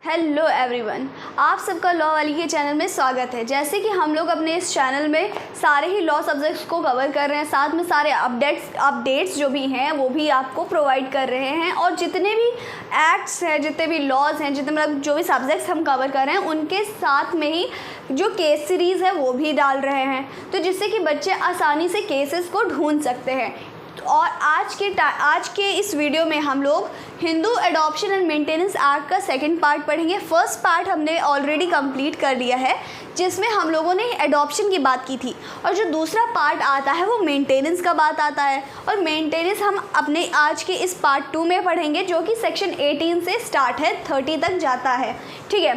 Hello everyone, आप सबका law वाली के चैनल में स्वागत है। जैसे कि हम लोग अपने इस चैनल में सारे ही लॉ सब्जेक्ट्स को कवर कर रहे हैं, साथ में सारे अपडेट्स जो भी हैं वो भी आपको प्रोवाइड कर रहे हैं, और जितने भी एक्ट्स हैं, जितने भी लॉज हैं, जितने मतलब जो भी सब्जेक्ट्स हम कवर कर रहे हैं उनके साथ में ही जो केस सीरीज़ है वो भी डाल रहे हैं, तो जिससे कि बच्चे आसानी से केसेस को ढूंढ सकते हैं। और आज के इस वीडियो में हम लोग Hindu adoption and maintenance act का सेकंड पार्ट पढ़ेंगे। फर्स्ट पार्ट हमने ऑलरेडी कंप्लीट कर लिया है, जिसमें हम लोगों ने एडॉप्शन की बात की थी, और जो दूसरा पार्ट आता है वो मेंटेनेंस का बात आता है। और मेंटेनेंस हम अपने आज के इस पार्ट 2 में पढ़ेंगे, जो कि सेक्शन 18 से स्टार्ट है, 30 तक जाता है। ठीक है,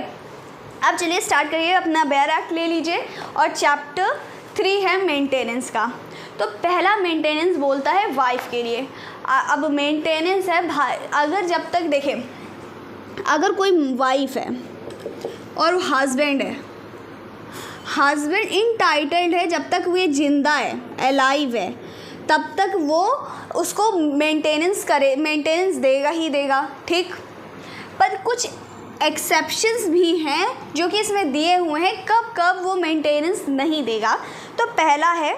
अब चलिए स्टार्ट करिए। अपना बेयर एक्ट ले लीजिए और चैप्टर 3 है मेंटेनेंस का। तो पहला मेंटेनेंस बोलता है वाइफ के लिए। अब मेंटेनेंस है अगर जब तक देखें, अगर कोई वाइफ है और हस्बैंड है, हस्बैंड इनटाइटल्ड है, जब तक वो जिंदा है, अलाइव है, तब तक वो उसको मेंटेनेंस देगा ही देगा। ठीक, पर कुछ एक्सेप्शंस भी हैं जो कि इसमें दिए हुए हैं कब कब वो मेंटेनेंस नहीं देगा। तो पहला है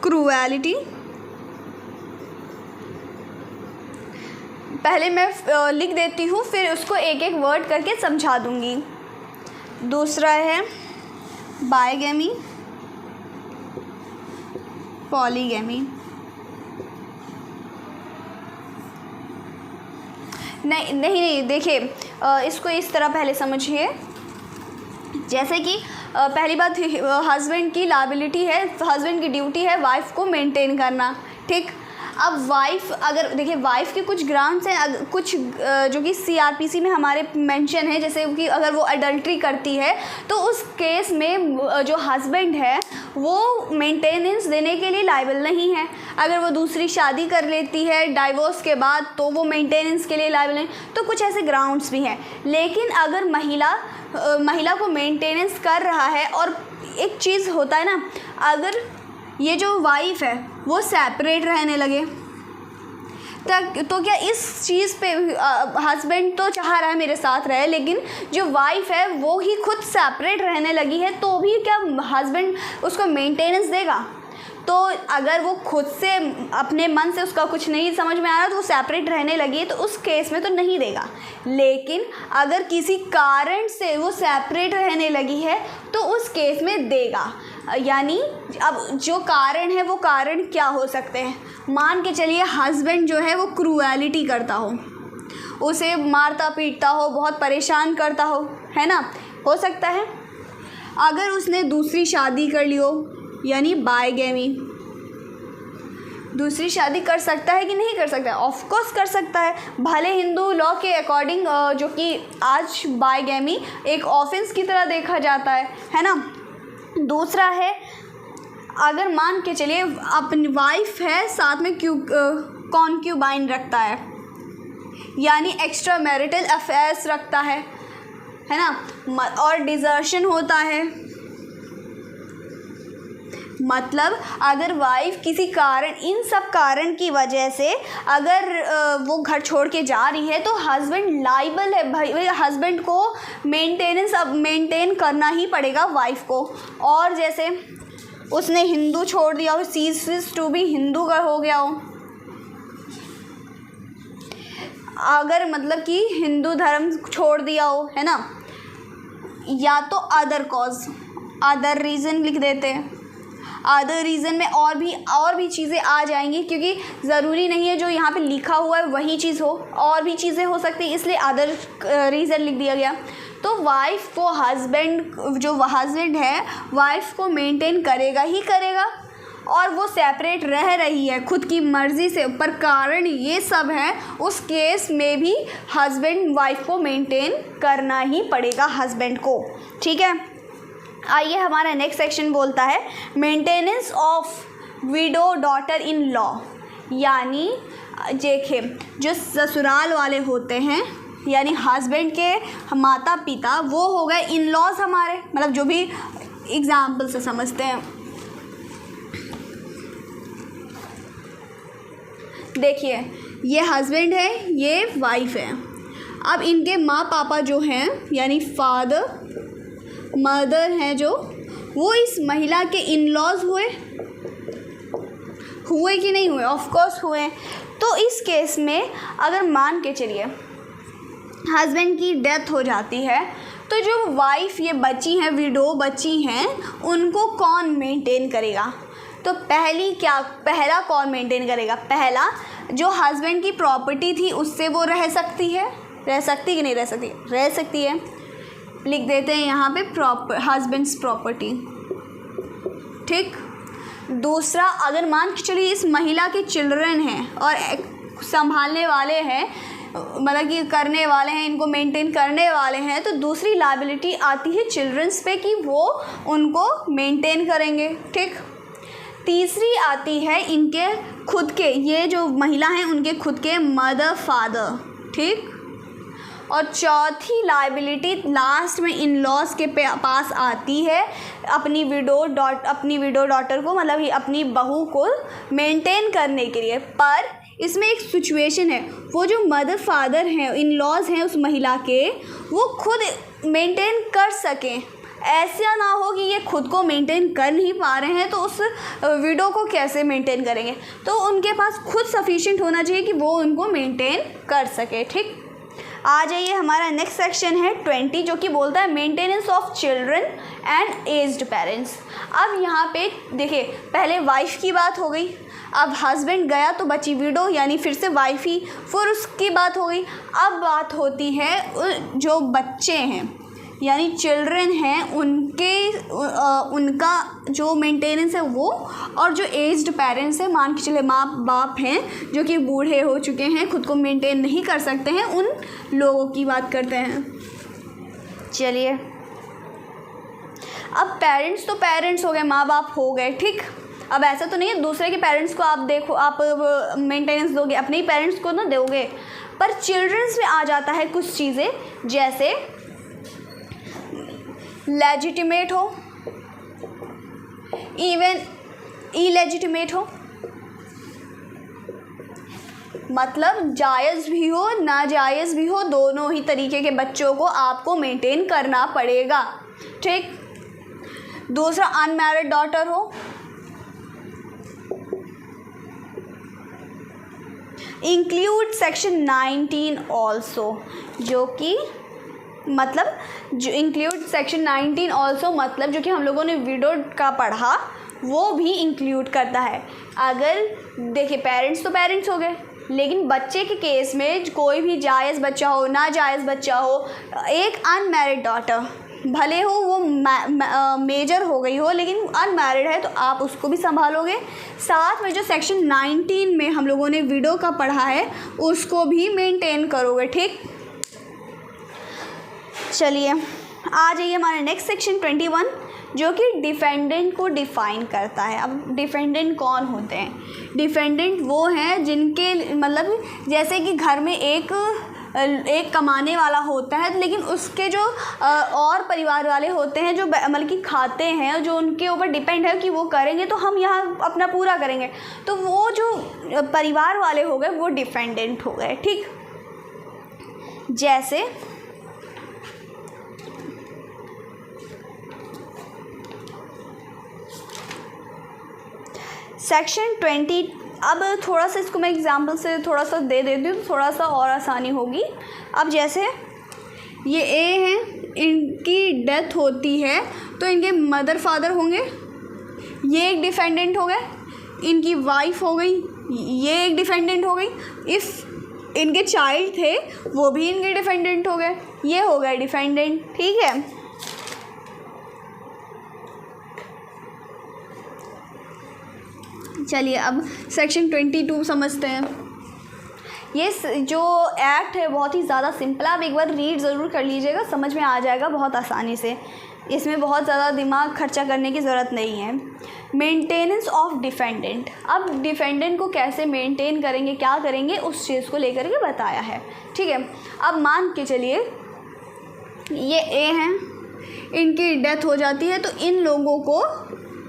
क्रूएलिटी। पहले मैं लिख देती हूँ, फिर उसको एक एक वर्ड करके समझा दूँगी। दूसरा है बायगैमी, पॉलीगैमी। नहीं देखिए, इसको इस तरह पहले समझिए। जैसे कि पहली बात, हस्बैंड की लायबिलिटी है, हस्बैंड की ड्यूटी है वाइफ को मेंटेन करना। ठीक, अब वाइफ, अगर देखिए वाइफ के कुछ ग्राउंड्स हैं, कुछ जो कि CRPC में हमारे मेंशन है, जैसे कि अगर वो अडल्ट्री करती है तो उस केस में जो हस्बैंड है वो मेंटेनेंस देने के लिए लायबल नहीं है। अगर वो दूसरी शादी कर लेती है डाइवोर्स के बाद तो वो मेंटेनेंस के लिए लायबल नहीं। तो कुछ ऐसे ग्राउंड्स भी हैं। लेकिन अगर महिला को मेंटेनेंस कर रहा है, और एक चीज़ होता है ना, अगर ये जो वाइफ है वो सेपरेट रहने लगे तो क्या इस चीज़ पे हस्बैंड तो चाह रहा है मेरे साथ रहे, लेकिन जो वाइफ है वो ही खुद सेपरेट रहने लगी है, तो भी क्या हस्बैंड उसको मेंटेनेंस देगा? तो अगर वो खुद से अपने मन से उसका कुछ नहीं समझ में आ रहा तो वो सेपरेट रहने लगी है, तो उस केस में तो नहीं देगा। लेकिन अगर किसी कारण से वो सेपरेट रहने लगी है तो उस केस में देगा। यानी अब जो कारण है वो कारण क्या हो सकते हैं? मान के चलिए हस्बैंड जो है वो क्रूएलिटी करता हो, उसे मारता पीटता हो, बहुत परेशान करता हो, है ना, हो सकता है। अगर उसने दूसरी शादी कर ली हो, यानी बायगैमी, दूसरी शादी कर सकता है कि नहीं कर सकता है? ऑफ कोर्स कर सकता है। भले हिंदू लॉ के अकॉर्डिंग जो कि आज बायगैमी एक ऑफेंस की तरह देखा जाता है ना। दूसरा है, अगर मान के चलिए अपनी वाइफ है, साथ में कॉन्क्यूबाइन रखता है, यानी एक्स्ट्रा मैरिटल अफेयर्स रखता है ना, और डिजर्शन होता है। मतलब अगर वाइफ किसी कारण, इन सब कारण की वजह से अगर वो घर छोड़ के जा रही है तो हस्बैंड लाइबल है। भाई हस्बैंड को मेंटेन करना ही पड़ेगा वाइफ को। और जैसे उसने हिंदू छोड़ दिया हो, सीज टू बी हिंदू का हो गया हो, अगर मतलब कि हिंदू धर्म छोड़ दिया हो, है ना, या तो अदर कॉज, अदर रीज़न लिख देते हैं। अदर रीज़न में और भी चीज़ें आ जाएंगी, क्योंकि ज़रूरी नहीं है जो यहाँ पे लिखा हुआ है वही चीज़ हो, और भी चीज़ें हो सकती है, इसलिए अदर रीज़न लिख दिया गया। तो वाइफ को हस्बैंड है वाइफ को मेंटेन करेगा ही करेगा, और वो सेपरेट रह रही है खुद की मर्ज़ी से, पर कारण ये सब है, उस केस में भी हस्बैंड वाइफ को मेंटेन करना ही पड़ेगा हस्बैंड को। ठीक है, आइए हमारा नेक्स्ट सेक्शन बोलता है maintenance of window daughter in law. यानी देखिए, जो ससुराल वाले होते हैं, यानी हस्बैंड के माता पिता, वो हो गए इन लॉज हमारे, मतलब जो भी एग्जाम्पल से समझते हैं। देखिए ये हस्बैंड है, ये वाइफ है। अब इनके माँ पापा जो हैं यानी फादर मदर हैं जो, वो इस महिला के इन लॉज हुए कि नहीं हुए? ऑफ कोर्स हुए। तो इस केस में अगर मान के चलिए हस्बैंड की डेथ हो जाती है, तो जो वाइफ ये बची हैं, विडो बची हैं, उनको कौन मेंटेन करेगा? तो पहला कौन मेंटेन करेगा? पहला जो हस्बैंड की प्रॉपर्टी थी उससे वो रह सकती कि नहीं रह सकती? रह सकती है। लिख देते हैं यहाँ पे हस्बैंड्स प्रॉपर्टी, ठीक। दूसरा, अगर मान के चलिए इस महिला के चिल्ड्रन हैं और संभालने वाले हैं, मतलब कि करने वाले हैं, इनको मेंटेन करने वाले हैं, तो दूसरी लायबिलिटी आती है चिल्ड्रंस पे कि वो उनको मेंटेन करेंगे, ठीक। तीसरी आती है इनके खुद के, ये जो महिला हैं उनके खुद के मदर फादर, ठीक। और चौथी लायबिलिटी लास्ट में इन लॉज के पास आती है अपनी विडो डॉटर को, मतलब अपनी बहू को मेंटेन करने के लिए। पर इसमें एक सिचुएशन है, वो जो मदर फादर हैं, इन लॉज हैं उस महिला के, वो खुद मेंटेन कर सकें। ऐसा ना हो कि ये खुद को मेंटेन कर नहीं पा रहे हैं तो उस विडो को कैसे मेंटेन करेंगे? तो उनके पास खुद सफिशिएंट होना चाहिए कि वो उनको मेंटेन कर सके, ठीक। आ जाइए, हमारा नेक्स्ट सेक्शन है 20, जो कि बोलता है maintenance of children and aged parents. अब यहाँ पे देखिए, पहले वाइफ की बात हो गई, अब हस्बैंड गया तो बची विडो यानी फिर से वाइफ ही, फिर उसकी बात हो गई। अब बात होती है जो बच्चे हैं यानी चिल्ड्रन हैं, उनका जो मेंटेनेंस है वो, और जो एज्ड पेरेंट्स हैं, मान के चले माँ बाप हैं जो कि बूढ़े हो चुके हैं, खुद को मेंटेन नहीं कर सकते हैं, उन लोगों की बात करते हैं। चलिए, अब पेरेंट्स तो पेरेंट्स हो गए, माँ बाप हो गए, ठीक। अब ऐसा तो नहीं है दूसरे के पेरेंट्स को आप देखो, आप मेंटेनेंस दोगे, अपने ही पेरेंट्स को ना दोगे। पर चिल्ड्रंस में आ जाता है कुछ चीज़ें, जैसे लेजिटिमेट हो, इवन इलेजिटिमेट हो, मतलब जायज़ भी हो नाजायज़ भी हो, दोनों ही तरीके के बच्चों को आपको मेंटेन करना पड़ेगा, ठीक। दूसरा, अनमैरिड डॉटर हो, इंक्लूड सेक्शन 19 ऑल्सो, जो कि मतलब जो इंक्लूड सेक्शन 19 ऑल्सो मतलब जो कि हम लोगों ने विडो का पढ़ा वो भी इंक्लूड करता है। अगर देखिए, पेरेंट्स तो पेरेंट्स हो गए, लेकिन बच्चे के केस में कोई भी जायज़ बच्चा हो नाजायज़ बच्चा हो, एक अनमैरिड डॉटर भले हो वो मेजर हो गई हो लेकिन अनमैरिड है, तो आप उसको भी संभालोगे। साथ में जो सेक्शन 19 में हम लोगों ने विडो का पढ़ा है उसको भी मेंटेन करोगे, ठीक। चलिए, आ जाइए हमारे नेक्स्ट सेक्शन 21, जो कि डिफेंडेंट को डिफ़ाइन करता है। अब डिफेंडेंट कौन होते हैं? डिफेंडेंट वो हैं जिनके मतलब जैसे कि घर में एक कमाने वाला होता है, लेकिन उसके जो और परिवार वाले होते हैं जो मतलब कि खाते हैं, जो उनके ऊपर डिपेंड है कि वो करेंगे तो हम यहाँ अपना पूरा करेंगे, तो वो जो परिवार वाले हो गए वो डिफेंडेंट हो गए, ठीक। जैसे सेक्शन 20, अब थोड़ा सा इसको मैं एग्जांपल से थोड़ा सा दे देती हूँ, थोड़ा सा और आसानी होगी। अब जैसे ये ए हैं, इनकी डेथ होती है तो इनके मदर फादर होंगे, ये एक डिफेंडेंट हो गए, इनकी वाइफ हो गई, ये एक डिफेंडेंट हो गई, इफ़ इनके चाइल्ड थे वो भी इनके डिफेंडेंट हो गए, ये हो गए डिफेंडेंट, ठीक है। चलिए, अब सेक्शन 22 समझते हैं। ये जो एक्ट है बहुत ही ज़्यादा सिंपल है, आप एक बार रीड ज़रूर कर लीजिएगा, समझ में आ जाएगा बहुत आसानी से, इसमें बहुत ज़्यादा दिमाग खर्चा करने की ज़रूरत नहीं है। मेंटेनेंस ऑफ डिफेंडेंट, अब डिफेंडेंट को कैसे मेंटेन करेंगे, क्या करेंगे, उस चीज़ को लेकर के बताया है, ठीक है। अब मान के चलिए ये ए हैं, इनकी डेथ हो जाती है तो इन लोगों को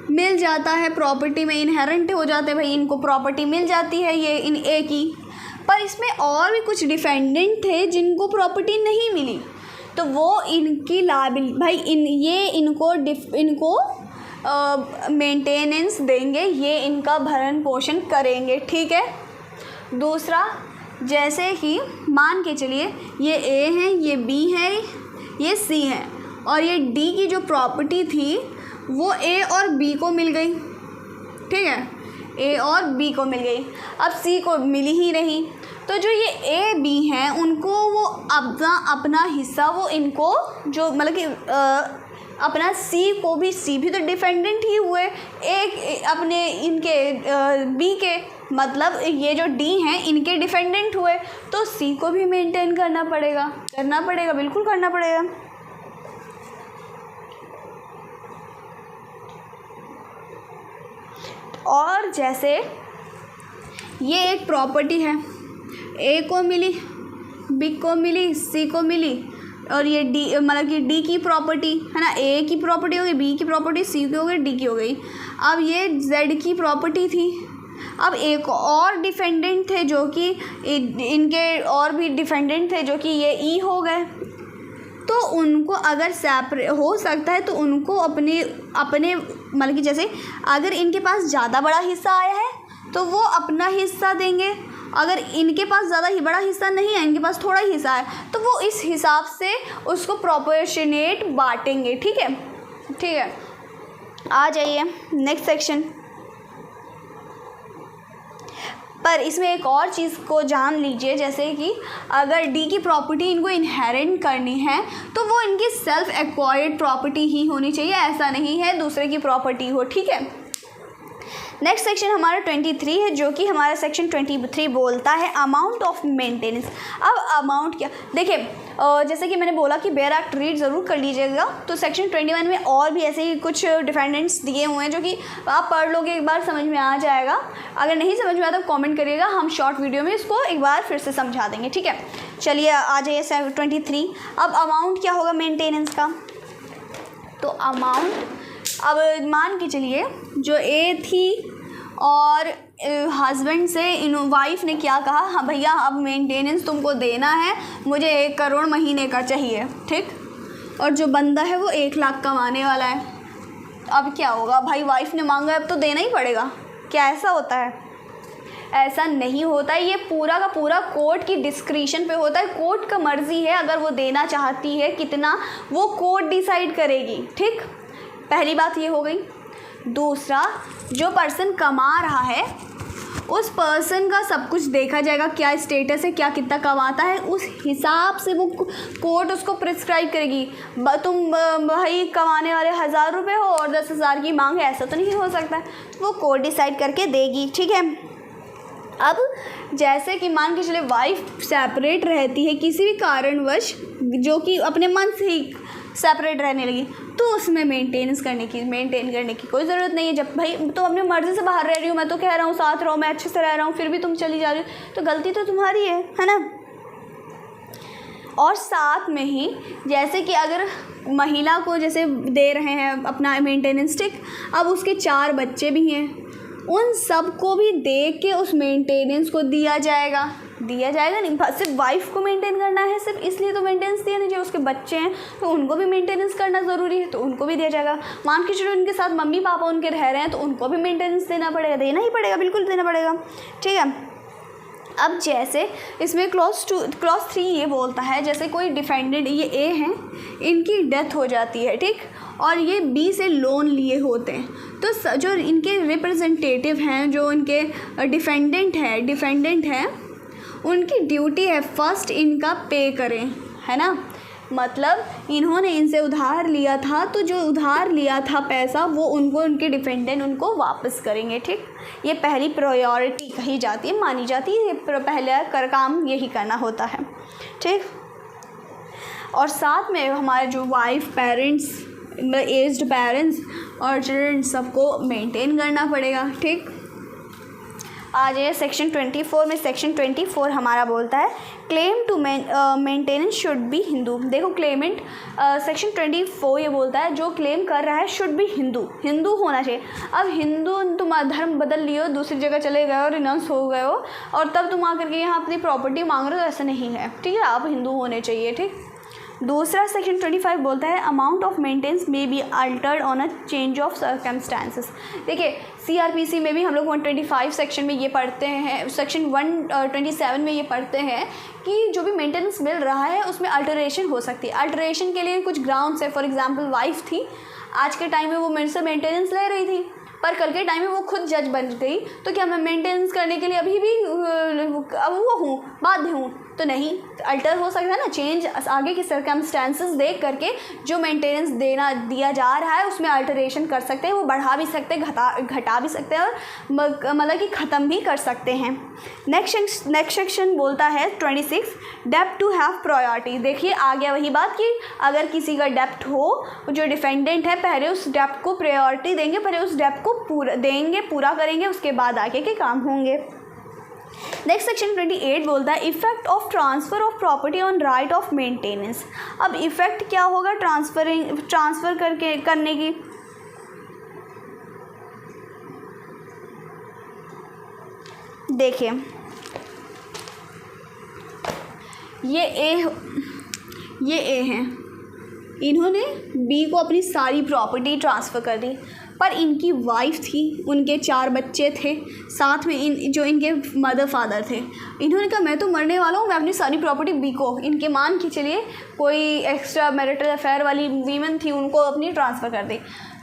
मिल जाता है प्रॉपर्टी में, इनहेरेंट हो जाते हैं भाई, इनको प्रॉपर्टी मिल जाती है ये इन ए की। पर इसमें और भी कुछ डिफेंडेंट थे जिनको प्रॉपर्टी नहीं मिली, तो वो इनकी लायबिलिटी भाई इनको मेंटेनेंस देंगे, ये इनका भरण पोषण करेंगे, ठीक है। दूसरा, जैसे कि मान के चलिए ये ए है, ये बी है, ये सी है, और ये डी की जो प्रॉपर्टी थी वो ए और बी को मिल गई, ठीक है, ए और बी को मिल गई। अब सी को मिली ही नहीं, तो जो ये ए बी हैं उनको वो अपना हिस्सा वो इनको जो मतलब कि अपना सी भी तो डिफेंडेंट ही हुए एक अपने इनके बी के, मतलब ये जो डी हैं इनके डिफेंडेंट हुए, तो सी को भी मेंटेन करना पड़ेगा, बिल्कुल करना पड़ेगा। और जैसे ये एक प्रॉपर्टी है, ए को मिली, बी को मिली, सी को मिली, और ये डी मतलब कि डी की प्रॉपर्टी है ना, ए की प्रॉपर्टी हो गई, बी की प्रॉपर्टी, सी की हो गई, डी की हो गई। अब ये जेड की प्रॉपर्टी थी। अब एक और डिफेंडेंट थे जो कि इनके और भी डिफेंडेंट थे जो कि ये ई हो गए, तो उनको अगर सेपरेट हो सकता है तो उनको अपने मतलब कि जैसे अगर इनके पास ज़्यादा बड़ा हिस्सा आया है तो वो अपना हिस्सा देंगे, अगर इनके पास ज़्यादा ही बड़ा हिस्सा नहीं है, इनके पास थोड़ा ही हिस्सा है, तो वो इस हिसाब से उसको प्रोपोर्शनेट बांटेंगे, ठीक है। आ जाइए नेक्स्ट सेक्शन पर। इसमें एक और चीज़ को जान लीजिए, जैसे कि अगर डी की प्रॉपर्टी इनको इनहेरिट करनी है तो वो इनकी सेल्फ एक्वायर्ड प्रॉपर्टी ही होनी चाहिए, ऐसा नहीं है दूसरे की प्रॉपर्टी हो, ठीक है। नेक्स्ट सेक्शन हमारा 23 है, जो कि हमारा सेक्शन 23 बोलता है अमाउंट ऑफ मेंटेनेंस। अब अमाउंट क्या, देखिए जैसे कि मैंने बोला कि बेयर एक्ट रीड ज़रूर कर लीजिएगा, तो सेक्शन 21 में और भी ऐसे ही कुछ डिफेंडेंट्स दिए हुए हैं जो कि आप पढ़ लोगे, एक बार समझ में आ जाएगा। अगर नहीं समझ में आता तो कमेंट करिएगा, हम शॉर्ट वीडियो में इसको एक बार फिर से समझा देंगे, ठीक है। चलिए आ जाइए 23। अब अमाउंट क्या होगा मेंटेनेंस का, तो अमाउंट अब मान के चलिए जो ए थी और हस्बैंड से वाइफ ने क्या कहा, हाँ भैया अब मेंटेनेंस तुमको देना है, मुझे 1 करोड़ महीने का चाहिए, ठीक। और जो बंदा है वो 1 लाख कमाने वाला है। अब क्या होगा भाई, वाइफ ने मांगा है अब तो देना ही पड़ेगा, क्या ऐसा होता है? ऐसा नहीं होता है, ये पूरा का पूरा कोर्ट की डिस्क्रिशन पे होता है, कोर्ट का मर्जी है, अगर वो देना चाहती है कितना वो कोर्ट डिसाइड करेगी, ठीक। पहली बात ये हो गई। दूसरा, जो पर्सन कमा रहा है उस पर्सन का सब कुछ देखा जाएगा, क्या स्टेटस है, क्या कितना कमाता है, उस हिसाब से वो कोर्ट उसको प्रिस्क्राइब करेगी। तुम भाई कमाने वाले 1000 रुपये हो और 10,000 की मांग है, ऐसा तो नहीं हो सकता है, तो वो कोर्ट डिसाइड करके देगी, ठीक है। अब जैसे कि मान के चले वाइफ सेपरेट रहती है किसी भी कारणवश, जो कि अपने मन से ही सेपरेट रहने लगी, तो उसमें मेंटेन करने की कोई ज़रूरत नहीं है। जब भाई तुम अपनी मर्ज़ी से बाहर रह रही हो, मैं तो कह रहा हूँ साथ रहो, मैं अच्छे से रह रहा हूँ, फिर भी तुम चली जा रही हो, तो गलती तो तुम्हारी है ना। और साथ में ही जैसे कि अगर महिला को जैसे दे रहे हैं अपना मेंटेनेंस, ठीक, अब उसके 4 बच्चे भी हैं, उन सब को भी देख के उस मेंटेनेंस को दिया जाएगा नहीं, सिर्फ वाइफ को मेंटेन करना है, सिर्फ इसलिए तो मेंटेनेंस दिया नहीं, जो उसके बच्चे हैं तो उनको भी मेंटेनेंस करना ज़रूरी है, तो उनको भी दिया जाएगा। मान के चलो उनके साथ मम्मी पापा उनके रह रहे हैं, तो उनको भी मेंटेनेंस देना ही पड़ेगा, बिल्कुल देना पड़ेगा, ठीक है। अब जैसे इसमें क्लॉज 3 ये बोलता है, जैसे कोई डिफेंडेंट, ये ए हैं, इनकी डेथ हो जाती है, ठीक, और ये बी से लोन लिए होते हैं, तो जो इनके रिप्रेजेंटेटिव हैं, जो इनके डिफेंडेंट हैं, उनकी ड्यूटी है फर्स्ट इनका पे करें, है ना। मतलब इन्होंने इनसे उधार लिया था, तो जो उधार लिया था पैसा वो उनको, उनके डिफेंडेंट उनको वापस करेंगे, ठीक। ये पहली प्रायोरिटी कही जाती है, मानी जाती है, ये पहला काम यही करना होता है, ठीक। और साथ में हमारे जो वाइफ, पेरेंट्स, एज्ड पेरेंट्स और चिल्ड्रन सबको मेंटेन करना पड़ेगा, ठीक। आ जाइए सेक्शन 24 में। सेक्शन 24 हमारा बोलता है claim to maintenance should be Hindu. देखो क्लेमेंट सेक्शन 24 ये बोलता है जो क्लेम कर रहा है शुड बी हिंदू होना चाहिए। अब हिंदू तुम धर्म बदल लियो, दूसरी जगह चले गए हो, रिनाउंस हो गए हो और तब तुम आकर के यहाँ अपनी प्रॉपर्टी मांग रहे हो, तो ऐसा नहीं है, ठीक है। आप हिंदू होने चाहिए, ठीक। दूसरा सेक्शन 25 बोलता है amount of maintenance may be altered on a change of circumstances. देखिए CRPC में भी हम लोग 125 सेक्शन में ये पढ़ते हैं, सेक्शन 127 में ये पढ़ते हैं कि जो भी मेंटेनेंस मिल रहा है उसमें अल्टरेशन हो सकती है। अल्टरेशन के लिए कुछ ग्राउंड्स है। फॉर एग्जांपल वाइफ थी, आज के टाइम में वो मेरे से मेंटेनेंस ले रही थी, पर कल के टाइम में वो खुद जज बन गई, तो क्या मैं मेंटेनेंस करने के लिए अभी भी अब वो हूँ, बाध्य हूँ? तो नहीं, अल्टर हो सकता है ना, चेंज आगे की सर्कमस्टेंसेस देख करके जो मेंटेनेंस दिया जा रहा है उसमें अल्टरेशन कर सकते हैं, वो बढ़ा भी सकते हैं, घटा भी सकते हैं और मतलब कि ख़त्म भी कर सकते हैं। नेक्स्ट सेक्शन बोलता है 26 डेप्ट टू हैव प्रायोरिटी। देखिए आ गया वही बात कि अगर किसी का डेप्ट हो, जो डिफेंडेंट है पहले उस डेप्ट को प्रायोरिटी देंगे, पहले उस डेप्ट को पूरा करेंगे, उसके बाद आगे के काम होंगे। नेक्स्ट सेक्शन 28 बोलता है effect of transfer of property on right of maintenance. अब इफेक्ट क्या होगा ट्रांसफ़र करने की? देखिए ये ए हैं, इन्होंने बी को अपनी सारी प्रॉपर्टी ट्रांसफ़र कर दी, पर इनकी वाइफ थी, उनके 4 बच्चे थे, साथ में जो इनके मदर फादर थे। इन्होंने कहा मैं तो मरने वाला हूँ, मैं अपनी सारी प्रॉपर्टी बी को, इनके मान के चलिए कोई एक्स्ट्रा मैरिटल अफेयर वाली वीमेन थी, उनको अपनी ट्रांसफ़र कर दी।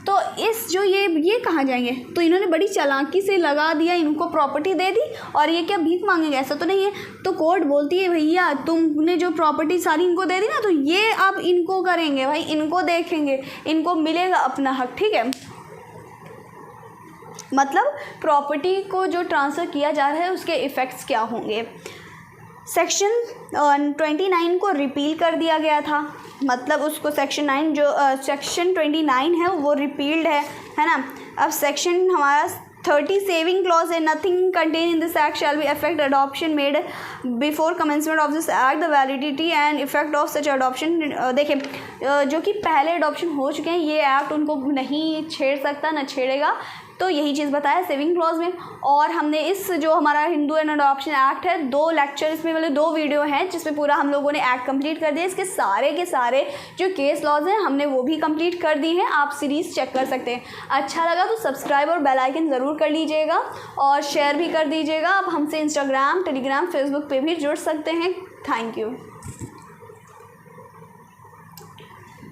तो इस जो ये कहाँ जाएंगे? तो इन्होंने बड़ी चालाकी से लगा दिया, इनको प्रॉपर्टी दे दी और ये क्या भीख मांगेंगे? ऐसा तो नहीं है। तो कोर्ट बोलती है भैया तुमने जो प्रॉपर्टी सारी इनको दे दी ना, तो ये अब इनको करेंगे भाई, इनको देखेंगे, इनको मिलेगा अपना हक, ठीक है। मतलब प्रॉपर्टी को जो ट्रांसफ़र किया जा रहा है उसके इफ़ेक्ट्स क्या होंगे। सेक्शन 29 को रिपील कर दिया गया था, मतलब उसको सेक्शन 29 है वो रिपील्ड है ना। अब सेक्शन हमारा 30 सेविंग क्लॉज है nothing contain in this act shall be affect adoption made before commencement of this act the validity and effect of such adoption. देखिए जो कि पहले अडॉप्शन हो चुके हैं ये एक्ट उनको नहीं छेड़ सकता, ना छेड़ेगा, तो यही चीज़ बताया सेविंग क्लॉज में। और हमने इस जो हमारा हिंदू एंड अडॉप्शन एक्ट है 2 लेक्चर इसमें मतलब 2 वीडियो हैं जिसमें पूरा हम लोगों ने एक्ट कंप्लीट कर दिया। इसके सारे के सारे जो केस लॉज हैं हमने वो भी कंप्लीट कर दी हैं, आप सीरीज़ चेक कर सकते हैं। अच्छा लगा तो सब्सक्राइब और बेल आइकन ज़रूर कर लीजिएगा और शेयर भी कर दीजिएगा। आप हमसे इंस्टाग्राम, टेलीग्राम, फेसबुक पे भी जुड़ सकते हैं। Thank you.